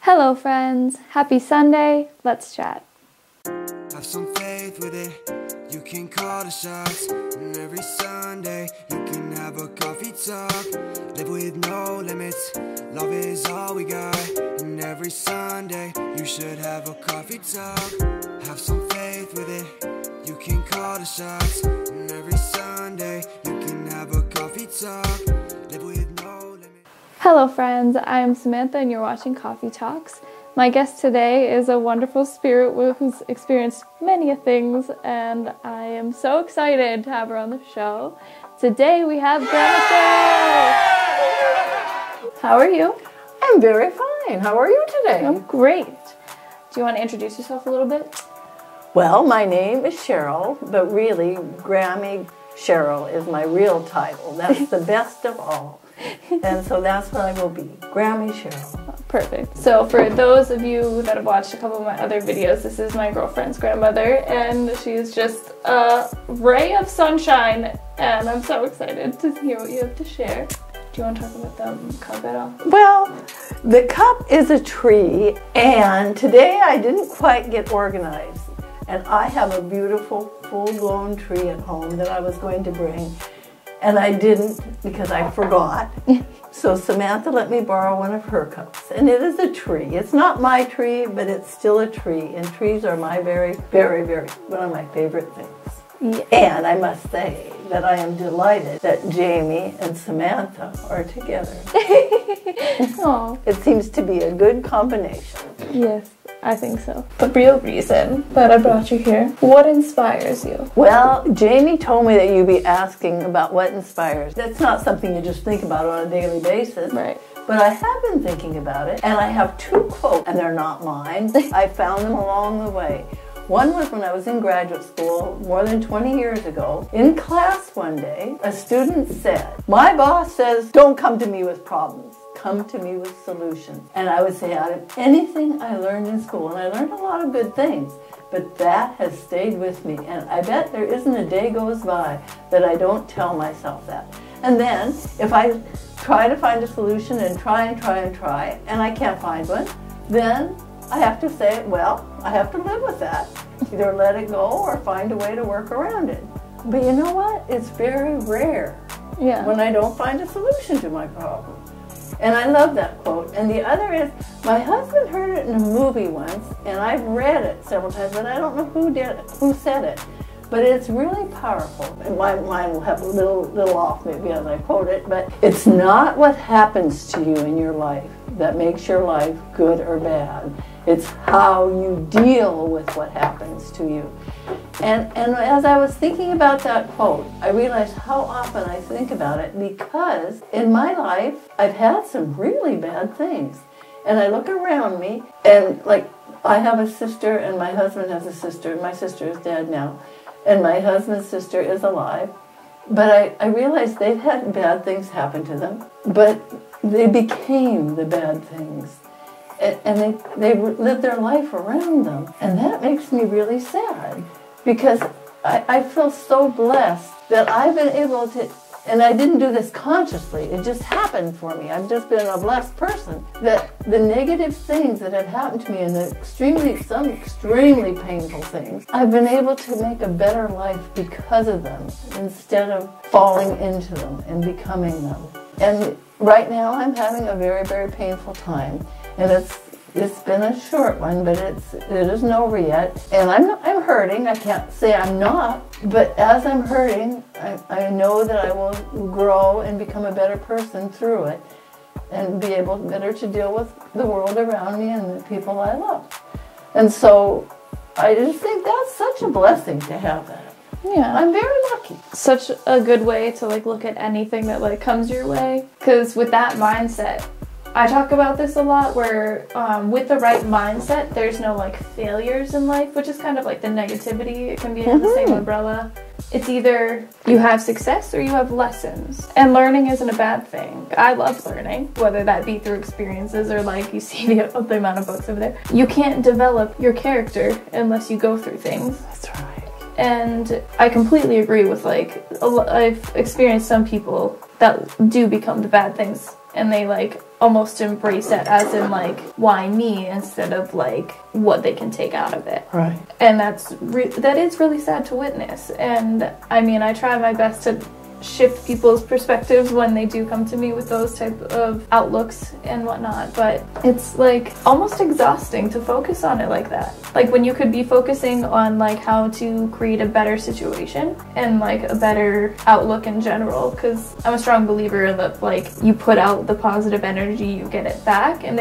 Hello friends, happy Sunday, let's chat. Have some faith with it, you can call the shots. And every Sunday, you can have a coffee talk. Live with no limits, love is all we got. And every Sunday, you should have a coffee talk. Have some faith with it, you can call the shots. And every Sunday, you can have a coffee talk. Live with no limits. Hello friends, I am Samantha and you're watching Coffee Talks. My guest today is a wonderful spirit who's experienced many things, and I am so excited to have her on the show. Today we have Grandma Cheryl. How are you? I'm very fine. How are you today? I'm great. Do you want to introduce yourself a little bit? Well, my name is Cheryl, but really, Grandma Cheryl is my real title. That's the best of all. And so that's what I will be, Grandma Cheryl. Perfect. So for those of you that have watched a couple of my other videos, this is my girlfriend's grandmother, and she's just a ray of sunshine, and I'm so excited to hear what you have to share. Do you want to talk about the cup at all? Well, the cup is a tree, and today I didn't quite get organized. And I have a beautiful full-blown tree at home that I was going to bring, and I didn't because I forgot. So Samantha let me borrow one of her cups, and it is a tree. It's not my tree, but it's still a tree, and trees are my very, very, very, one of my favorite things. Yeah. And I must say that I am delighted that Jamie and Samantha are together. Oh, It seems to be a good combination. yes, I think so. The real reason that I brought you here, what inspires you? Well, Jamie told me that you'd be asking about what inspires. That's not something you just think about on a daily basis. Right. But I have been thinking about it, and I have two quotes, and they're not mine. I found them along the way. One was when I was in graduate school more than 20 years ago. In class one day, a student said, "My boss says, don't come to me with problems. Come to me with solutions." And I would say, out of anything I learned in school, and I learned a lot of good things, but that has stayed with me. And I bet there isn't a day goes by that I don't tell myself that. And then, if I try to find a solution and try, and I can't find one, then I have to say, well, I have to live with that. Either let it go or find a way to work around it. But you know what? It's very rare when I don't find a solution to my problem. And I love that quote. And the other is, my husband heard it in a movie once, and I've read it several times, but I don't know who said it. But it's really powerful. And mine will have a little off maybe as I quote it, but it's not what happens to you in your life that makes your life good or bad. It's how you deal with what happens to you. And as I was thinking about that quote, I realized how often I think about it, because in my life, I've had some really bad things. And I look around me, and like, I have a sister, and my husband has a sister, and my sister is dead now, and my husband's sister is alive. But I realized they've had bad things happen to them, but they became the bad things. And they lived their life around them. And that makes me really sad, because I feel so blessed that I've been able to, and I didn't do this consciously, it just happened for me. I've just been a blessed person, that the negative things that have happened to me and some extremely painful things, I've been able to make a better life because of them, instead of falling into them and becoming them. And right now I'm having a very, very painful time. And it's been a short one, but it isn't over yet. And I'm hurting. I can't say I'm not, but as I'm hurting, I know that I will grow and become a better person through it, and be able better to deal with the world around me and the people I love. And so I just think that's such a blessing to have that. Yeah. I'm very lucky. Such a good way to look at anything that comes your way, because with that mindset, I talk about this a lot, where with the right mindset, there's no failures in life, which is kind of like the negativity. It can be in the same umbrella. It's either you have success or you have lessons. And learning isn't a bad thing. I love learning, whether that be through experiences or you see the amount of books over there. You can't develop your character unless you go through things. That's right. And I completely agree with I've experienced some people that do become the bad things, and they almost embrace it as in like, why me, instead of like what they can take out of it. Right. And that is really sad to witness. And I mean, I try my best to shift people's perspectives when they do come to me with those type of outlooks and whatnot, but it's like almost exhausting to focus on it like that. Like when you could be focusing on like how to create a better situation and like a better outlook in general, because I'm a strong believer that like you put out the positive energy, you get it back, and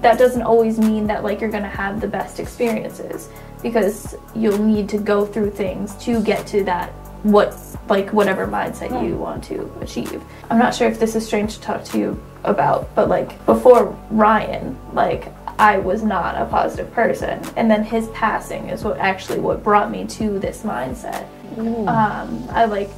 that doesn't always mean that like you're gonna have the best experiences, because you'll need to go through things to get to that whatever mindset you want to achieve. I'm not sure if this is strange to talk to you about, but like before Ryan, like I was not a positive person, and then his passing is what brought me to this mindset. I like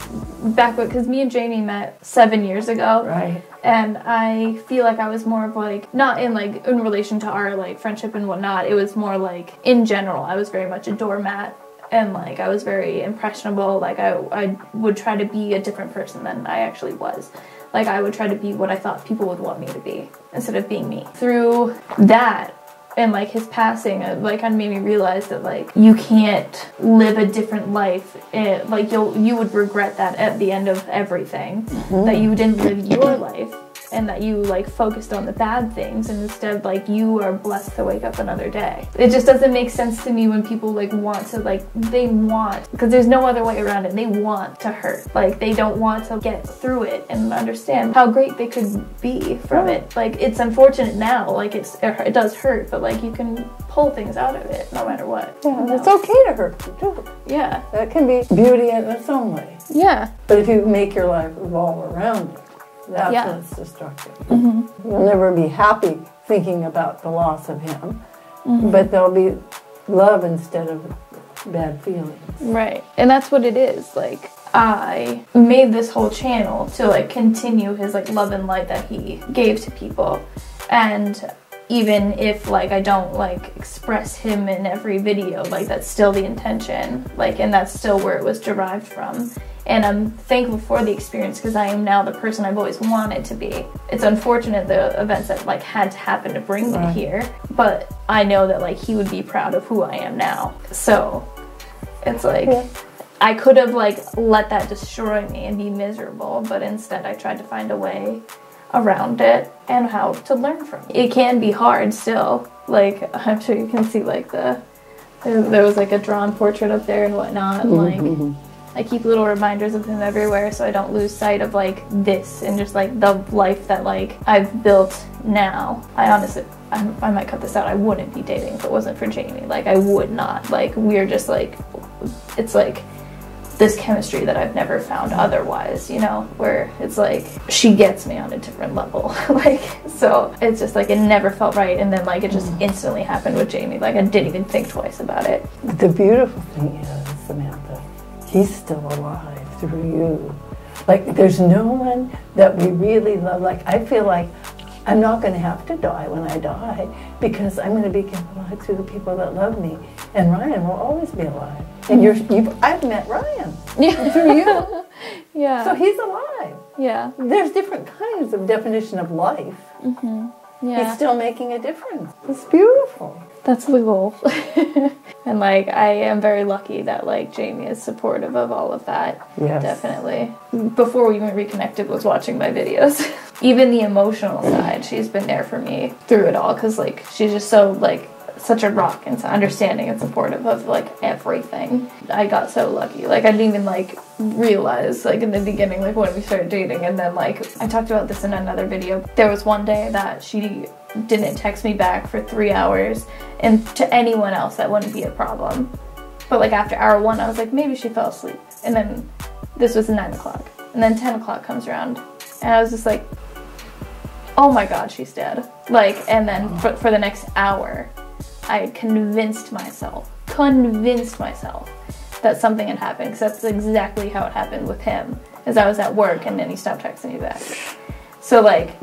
back because me and Jamie met 7 years ago, Right. and I feel like I was more of like, not in like in relation to our like friendship and whatnot, it was more like in general I was very much a doormat. And like I was very impressionable. Like I would try to be a different person than I actually was. Like I would try to be what I thought people would want me to be instead of being me. Through that and like his passing, like kind of made me realize that like you can't live a different life. Like you would regret that at the end of everything, that you didn't live your life. And that you like focused on the bad things, and instead like you are blessed to wake up another day. It just doesn't make sense to me when people like want to because there's no other way around it. They want to hurt. Like they don't want to get through it and understand how great they could be from it. Like it's unfortunate now, like it does hurt, but like you can pull things out of it no matter what. Yeah, it's okay to hurt too. Yeah. That can be beauty in its own way. Yeah. But if you make your life revolve around it, that's when it's destructive. You'll never be happy thinking about the loss of him, but there'll be love instead of bad feelings. Right. And that's what it is. Like I made this whole channel to like continue his like love and light that he gave to people. And even if like I don't like express him in every video, like that's still the intention, like, and that's still where it was derived from. And I'm thankful for the experience because I am now the person I've always wanted to be. It's unfortunate the events that like had to happen to bring me here, but I know that like he would be proud of who I am now. So it's like I could have like let that destroy me and be miserable, but instead I tried to find a way around it and how to learn from it. It can be hard still. Like I'm sure you can see like there was like a drawn portrait up there and whatnot, and like I keep little reminders of him everywhere so I don't lose sight of like this and just like the life that like I've built now. I honestly, I might cut this out, I wouldn't be dating if it wasn't for Jamie. Like I would not. Like we're just like, it's like this chemistry that I've never found otherwise, you know, where it's like she gets me on a different level. Like, so it's just like it never felt right, and then like it just instantly happened with Jamie. Like I didn't even think twice about it. The beautiful thing is, Samantha, he's still alive through you. Like there's no one that we really love. Like I feel like I'm not going to have to die when I die because I'm going to be kept alive through the people that love me. And Ryan will always be alive. And I've met Ryan through you. Yeah. So he's alive. Yeah. There's different kinds of definition of life. Yeah. He's still making a difference. It's beautiful. That's the goal. And like I am very lucky that like Jamie is supportive of all of that. Yes. Definitely. Before we even reconnected was watching my videos. Even the emotional side, she's been there for me through it all, because like she's just so like such a rock and understanding and supportive of like everything. I got so lucky. Like I didn't even like realize like in the beginning, like when we started dating, and then like I talked about this in another video. There was one day that she didn't text me back for 3 hours, and to anyone else that wouldn't be a problem. But like after hour 1 I was like, maybe she fell asleep. And then this was 9 o'clock, and then 10 o'clock comes around and I was just like, oh my god, she's dead. Like, and then for the next hour I convinced myself that something had happened, because that's exactly how it happened with him. As I was at work and then he stopped texting me back. So like,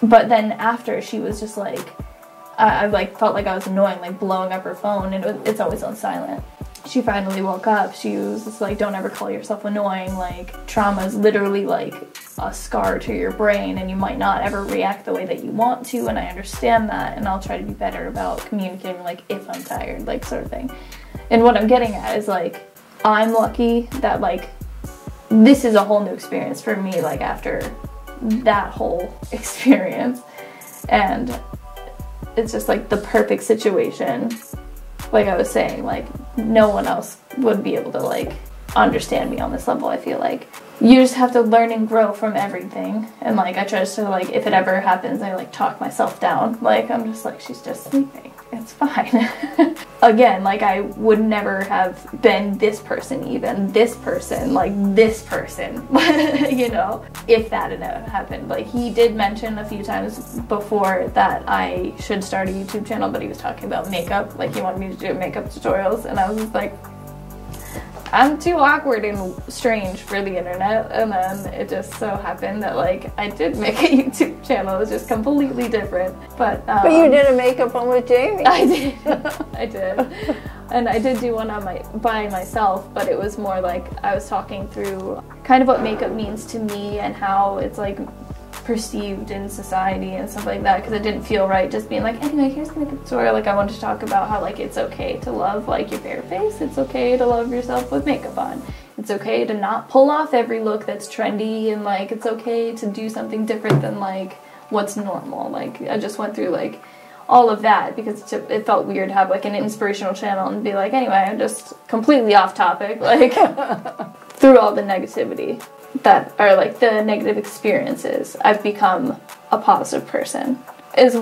but then after, she was just like, I like felt like I was annoying, like blowing up her phone, and it's always on silent. She finally woke up. She was just like, don't ever call yourself annoying. Like trauma is literally like a scar to your brain and you might not ever react the way that you want to, and I understand that, and I'll try to be better about communicating like if I'm tired, like sort of thing. And what I'm getting at is like I'm lucky that like this is a whole new experience for me, like after that whole experience, and it's just like the perfect situation. Like I was saying, like no one else would be able to like understand me on this level. I feel like you just have to learn and grow from everything, and like I try to like if it ever happens I like talk myself down, like I'm just like she's just sleeping, it's fine. Again, like I would never have been this person, even this person, like this person, you know, if that had happened. Like he did mention a few times before that I should start a YouTube channel, but he was talking about makeup, like he wanted me to do makeup tutorials, and I was just like, I'm too awkward and strange for the internet. And then it just so happened that like I did make a YouTube channel. It was just completely different. But you did a makeup one with Jamie. I did. I did. And I did do one on by myself, but it was more like I was talking through kind of what makeup means to me and how it's like perceived in society and stuff like that, because it didn't feel right just being like, anyway, here's the makeup tutorial. Like I wanted to talk about how like it's okay to love like your bare face, it's okay to love yourself with makeup on, it's okay to not pull off every look that's trendy, and like it's okay to do something different than like what's normal. Like I just went through like all of that because it felt weird to have like an inspirational channel and be like, anyway, I'm just completely off topic, like through all the negativity that are like the negative experiences, I've become a positive person, is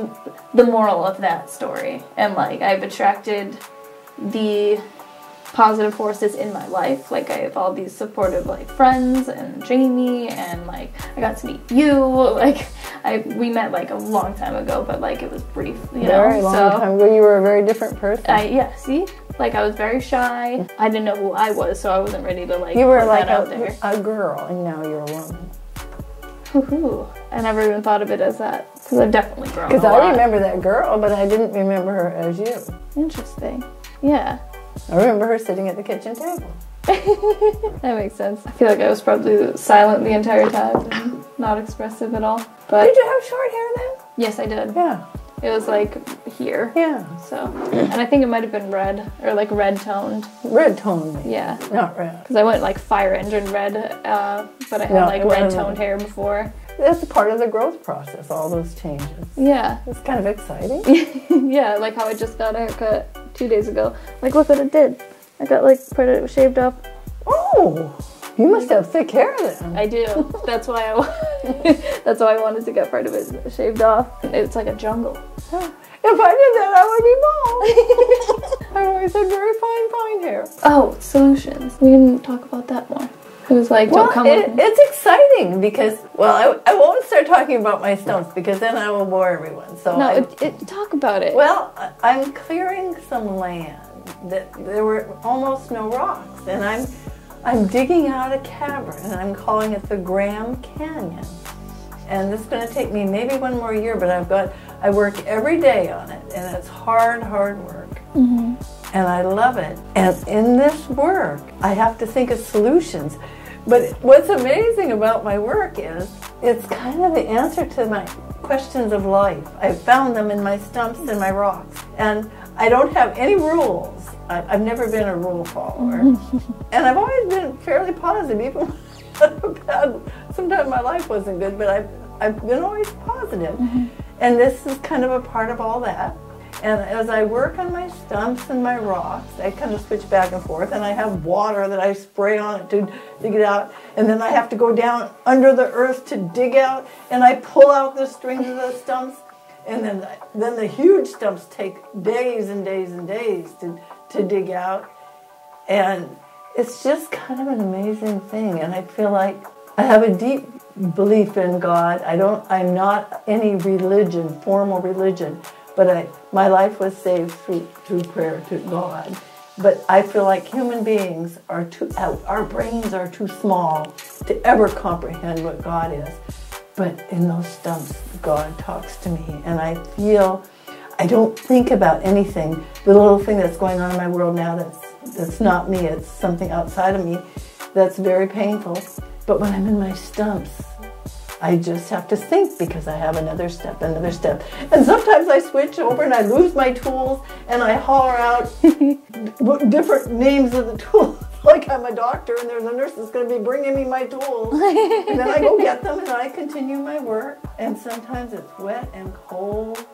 the moral of that story. And like I've attracted the positive forces in my life. Like I have all these supportive like friends and Jamie, and like I got to meet you. Like we met like a long time ago, but like it was brief, you know. Very long time ago. You were a very different person. Yeah, see? Like I was very shy. I didn't know who I was, so I wasn't ready to like you were put like that out there. A girl, and now you're a woman. Hoo-hoo. I never even thought of it as that, because I've definitely grown a Because lot. I remember that girl, but I didn't remember her as you. Interesting. Yeah. I remember her sitting at the kitchen table. That makes sense. I feel like I was probably silent the entire time and not expressive at all. But Did you have short hair then? yes, I did. Yeah. It was like here. Yeah. So, and I think it might have been red, or like red toned. Red toned. Yeah. Not red. Because I went like fire engine red, but I had like red toned hair before. That's a part of the growth process, all those changes. Yeah. It's kind of exciting. Yeah, like how I just got a haircut 2 days ago. Like look what it did. I got like part shaved off. Oh, you must have thick hair then. I do. That's why that's why I wanted to get part of it shaved off. It's like a jungle. If I did that, I would be bald. I've always had very fine hair. Oh, solutions. We didn't talk about that more. It was like, don't come with me. It's exciting because, well, I won't start talking about my stumps because then I will bore everyone. So no, talk about it. Well, I'm clearing some land that there were almost no rocks, and I'm digging out a cavern, and I'm calling it the Grand Canyon. And it's going to take me maybe one more year, but I work every day on it, and it's hard work. Mm-hmm. And I love it. And in this work, I have to think of solutions. But what's amazing about my work is it's kind of the answer to my questions of life. I found them in my stumps and my rocks. And I don't have any rules. I've never been a rule follower. And I've always been fairly positive, even when sometimes my life wasn't good, but I've been always positive. Mm-hmm. And this is kind of a part of all that. And as I work on my stumps and my rocks, I kind of switch back and forth, and I have water that I spray on it to dig it out, and then I have to go down under the earth to dig out, and I pull out the strings of the stumps, and then the huge stumps take days and days and days to dig out, and it's just kind of an amazing thing, and I feel like I have a deep belief in God. I'm not any religion, formal religion, but my life was saved through prayer to God. But I feel like human beings our brains are too small to ever comprehend what God is. But in those stumps, God talks to me, and I don't think about anything. The little thing that's going on in my world now that's not me, it's something outside of me that's very painful. But when I'm in my stumps, I just have to think because I have another step. And sometimes I switch over and I lose my tools and I holler out different names of the tools. Like I'm a doctor and there's a nurse that's going to be bringing me my tools. And then I go get them and I continue my work. And sometimes it's wet and cold.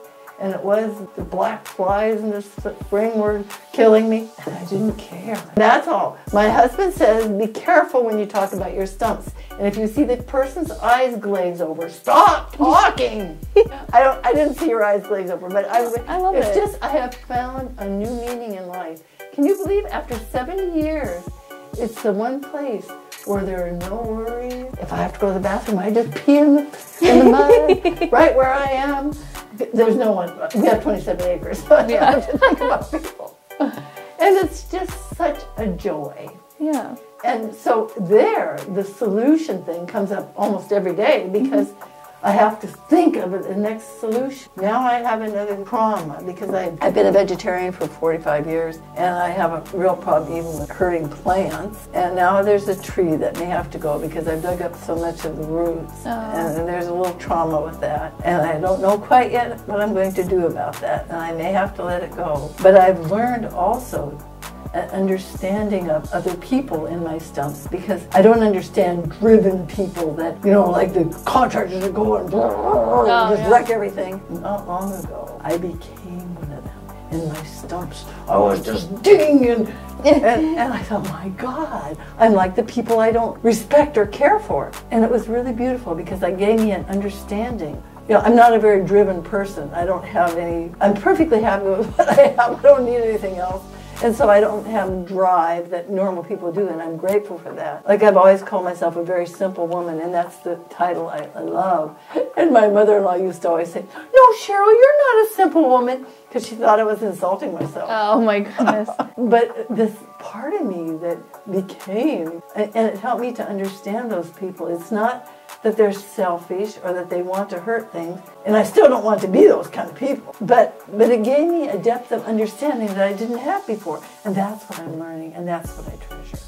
And it was the black flies in the spring were killing me. And I didn't care. That's all. My husband says, be careful when you talk about your stumps. And if you see the person's eyes glaze over, stop talking. I didn't see your eyes glaze over, but I love it. It's just, I have found a new meaning in life. Can you believe after 7 years, it's the one place where there are no worries. If I have to go to the bathroom, I just pee in the mud, right where I am. There's no one. We have 27 acres, so I don't have to think about people. And it's just such a joy. Yeah. And so the solution thing comes up almost every day because I have to think of the next solution. Now I have another trauma because I've been a vegetarian for 45 years and I have a real problem even with hurting plants. And now there's a tree that may have to go because I've dug up so much of the roots. Oh. And there's a little trauma with that. And I don't know quite yet what I'm going to do about that. And I may have to let it go. But I've learned also an understanding of other people in my stumps because I don't understand driven people that, you know, like the contractors that go and just wreck everything. Not long ago, I became one of them. In my stumps, I was just digging and I thought, my God, I'm like the people I don't respect or care for. And it was really beautiful because it gave me an understanding. You know, I'm not a very driven person. I don't have any, I'm perfectly happy with what I have. I don't need anything else. And so I don't have drive that normal people do, and I'm grateful for that. Like I've always called myself a very simple woman, and that's the title I love. And my mother-in-law used to always say, no, Cheryl, you're not a simple woman, because she thought I was insulting myself. Oh my goodness. But this part of me that became, and it helped me to understand those people. It's not that they're selfish or that they want to hurt things. And I still don't want to be those kind of people. But it gave me a depth of understanding that I didn't have before. And that's what I'm learning, and that's what I treasure.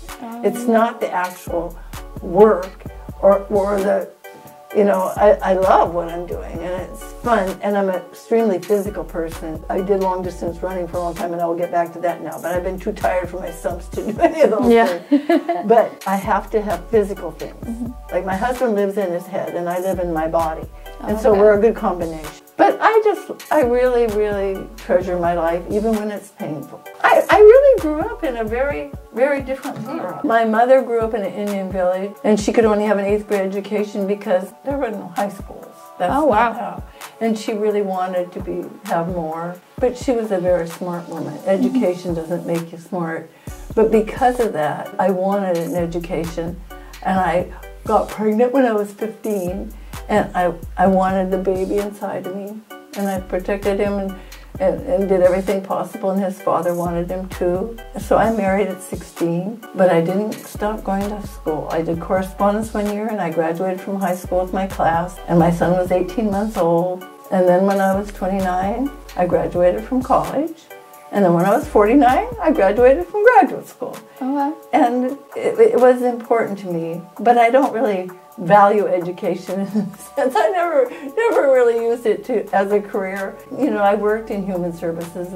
It's not the actual work or the, you know, I love what I'm doing, and it's fun, and I'm an extremely physical person. I did long distance running for a long time, and I will get back to that now, but I've been too tired for my stumps to do any of those things. But I have to have physical things. Like my husband lives in his head, and I live in my body, and so we're a good combination. But I really, really treasure my life, even when it's painful. I really grew up in a very, very different world. My mother grew up in an Indian village, and she could only have an 8th grade education because there were no high schools. That's not how. And she really wanted to have more. But she was a very smart woman. Education doesn't make you smart. But because of that, I wanted an education, and I got pregnant when I was 15. And I wanted the baby inside of me, and I protected him and did everything possible, and his father wanted him too. So I married at 16, but I didn't stop going to school. I did correspondence one year, and I graduated from high school with my class, and my son was 18 months old. And then when I was 29, I graduated from college. And then when I was 49, I graduated from graduate school. And it was important to me, but I don't really value education in a sense. I never really used it as a career. You know, I worked in human services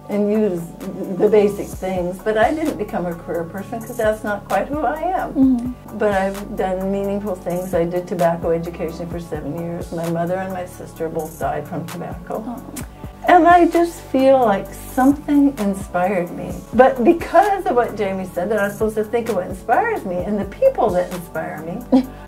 and used the basic things, but I didn't become a career person because that's not quite who I am. But I've done meaningful things. I did tobacco education for 7 years. My mother and my sister both died from tobacco. And I just feel like something inspired me. But because of what Jamie said, that I'm supposed to think of what inspires me and the people that inspire me,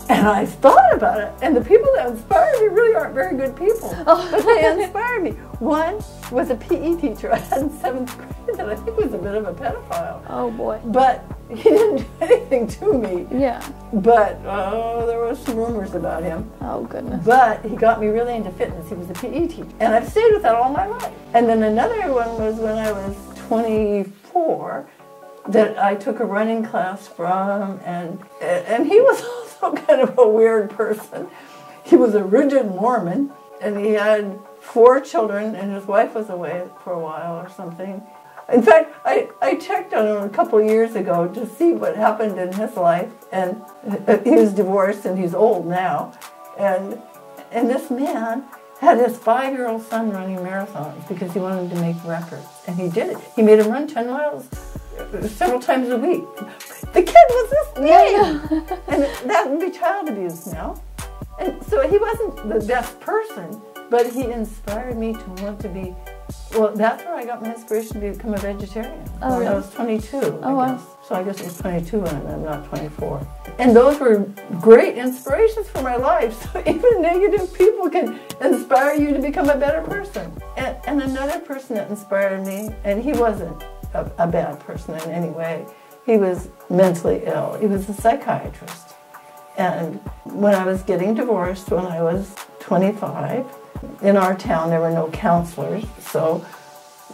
and I thought about it, and the people that inspire me really aren't very good people. But they inspired me. One was a PE teacher I had in 7th grade that I think was a bit of a pedophile. Oh boy. But he didn't do anything to me. Yeah. But there was some rumors about him. Oh goodness. But he got me really into fitness. He was a PE teacher. And I've stayed with that all my life. And then another one was when I was 24 that I took a running class from, and he was also kind of a weird person. He was a rigid Mormon, and he had 4 children, and his wife was away for a while or something. In fact, I checked on him a couple of years ago to see what happened in his life, and he was divorced and he's old now. And this man had his 5-year-old son running marathons because he wanted to make records. And he did it. He made him run 10 miles several times a week. The kid was this big. And that would be child abuse now. And so he wasn't the best person, but he inspired me to want to be, well, that's where I got my inspiration to become a vegetarian. Oh, when really? I was 22, Oh, I guess. So I guess it was 22 when I'm not 24. And those were great inspirations for my life. So even negative people can inspire you to become a better person. And another person that inspired me, and he wasn't a bad person in any way, he was mentally ill. He was a psychiatrist. And when I was getting divorced when I was 25, in our town there were no counselors, so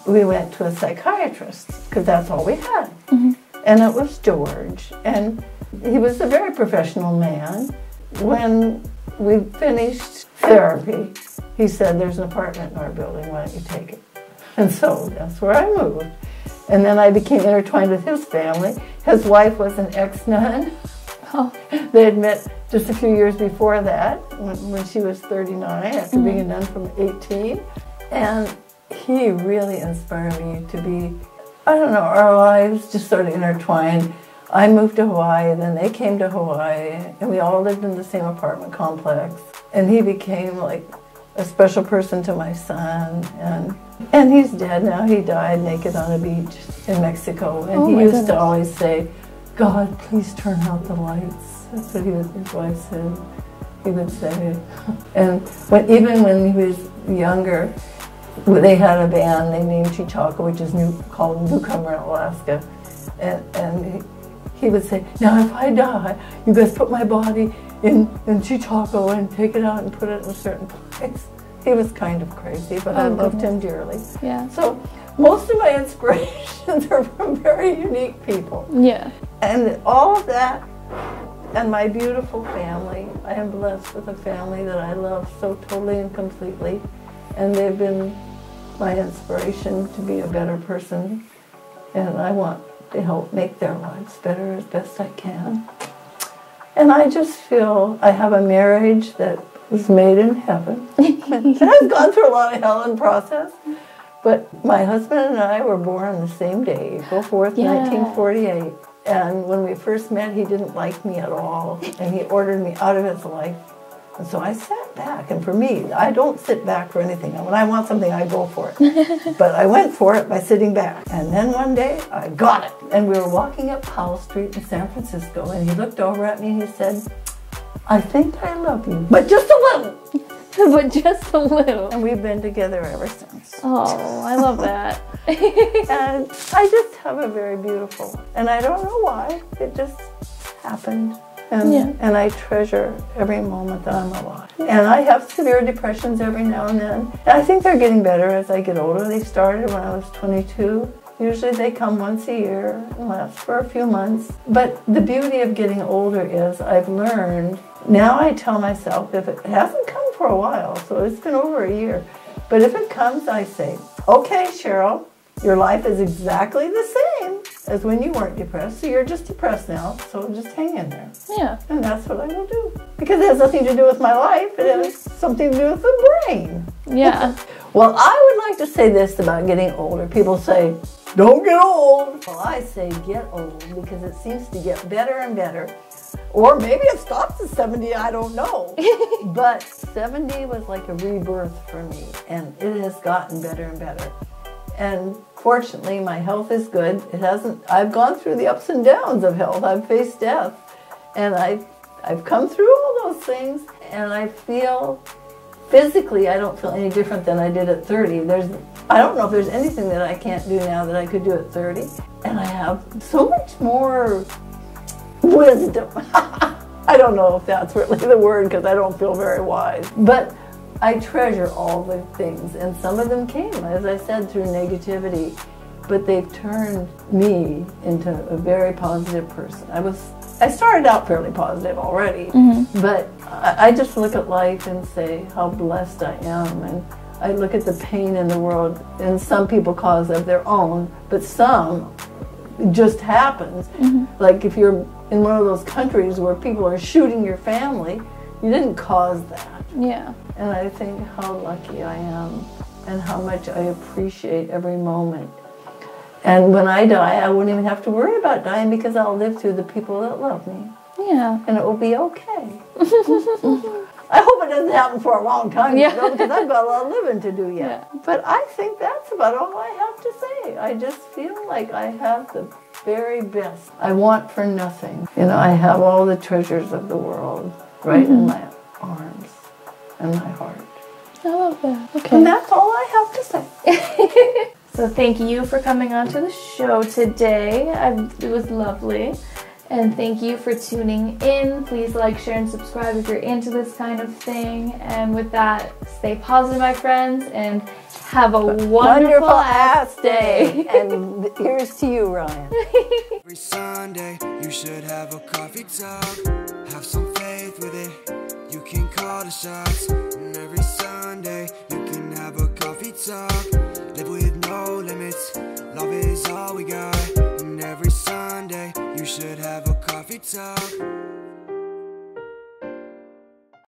we went to a psychiatrist because that's all we had. Mm-hmm. And it was George, and he was a very professional man. When we finished therapy, he said, "There's an apartment in our building, why don't you take it?" And so that's where I moved. And then I became intertwined with his family. His wife was an ex-nun. Oh. They had met just a few years before that, when she was 39, after being a nun from 18. And he really inspired me to be, I don't know, our lives just sort of intertwined. I moved to Hawaii, then they came to Hawaii, and we all lived in the same apartment complex. And he became like a special person to my son. And he's dead now. He died naked on a beach in Mexico. And he used to always say, "God, please turn out the lights." That's what his wife said. He would say. And even when he was younger, they had a band they named Chichaka, which is called Newcomer in Alaska. And he would say, "Now if I die, you guys put my body in Chichaka and take it out and put it in a certain place." He was kind of crazy, but I loved him dearly. Yeah. So most of my inspirations are from very unique people. Yeah. And all of that, and my beautiful family. I am blessed with a family that I love so totally and completely. And they've been my inspiration to be a better person. And I want to help make their lives better as best I can. And I just feel I have a marriage that was made in heaven. It has gone through a lot of hell in process. But my husband and I were born on the same day, April 4th, 1948. And when we first met, he didn't like me at all. And he ordered me out of his life. And so I sat back. And for me, I don't sit back for anything. When I want something, I go for it. But I went for it by sitting back. And then one day, I got it. And we were walking up Powell Street in San Francisco. And he looked over at me and he said, "I think I love you, but just a little." But just a little. And we've been together ever since. Oh, I love that. And I just have a very beautiful, and I don't know why, it just happened. And I treasure every moment that I'm alive. And I have severe depressions every now and then. And I think they're getting better as I get older. They started when I was 22. Usually they come once a year and last for a few months. But the beauty of getting older is I've learned, now I tell myself, if it hasn't come for a while, so it's been over a year, but if it comes, I say, "Okay, Cheryl, your life is exactly the same as when you weren't depressed, so you're just depressed now, so just hang in there." Yeah. And that's what I will do. Because it has nothing to do with my life, it has something to do with the brain. Yeah. Well, I would like to say this about getting older. People say, "Don't get old." Well, I say get old because it seems to get better and better. Or maybe it stops at 70, I don't know. But 70 was like a rebirth for me, and it has gotten better and better. And fortunately, my health is good. I've gone through the ups and downs of health. I've faced death, and I've come through all those things, and I feel, physically, I don't feel any different than I did at 30. I don't know if there's anything that I can't do now that I could do at 30. And I have so much more wisdom. I don't know if that's really the word because I don't feel very wise. But I treasure all the things, and some of them came, as I said, through negativity. But they've turned me into a very positive person. I started out fairly positive already, but I just look at life and say how blessed I am, and I look at the pain in the world, and some people cause of their own, but some just happens. Like if you're in one of those countries where people are shooting your family, You didn't cause that. Yeah. And I think how lucky I am and how much I appreciate every moment. And when I die, I wouldn't even have to worry about dying because I'll live through the people that love me. Yeah. And it will be okay. I hope it doesn't happen for a long time, Yeah. because I've got a lot of living to do yet. Yeah. But I think that's about all I have to say. I just feel like I have the very best. I want for nothing. You know, I have all the treasures of the world right in my arms and my heart. I love that. Okay. And that's all I have to say. So thank you for coming on to the show today. It was lovely. And thank you for tuning in. Please like, share, and subscribe if you're into this kind of thing. And with that, stay positive, my friends, and have a wonderful ass day. And here's to you, Ryan. Every Sunday, you should have a coffee talk. Have some faith with it. You can call the shots. And every Sunday, you can have a coffee talk. Live with no limits. Love is all we got. And every Sunday, you should have a coffee talk.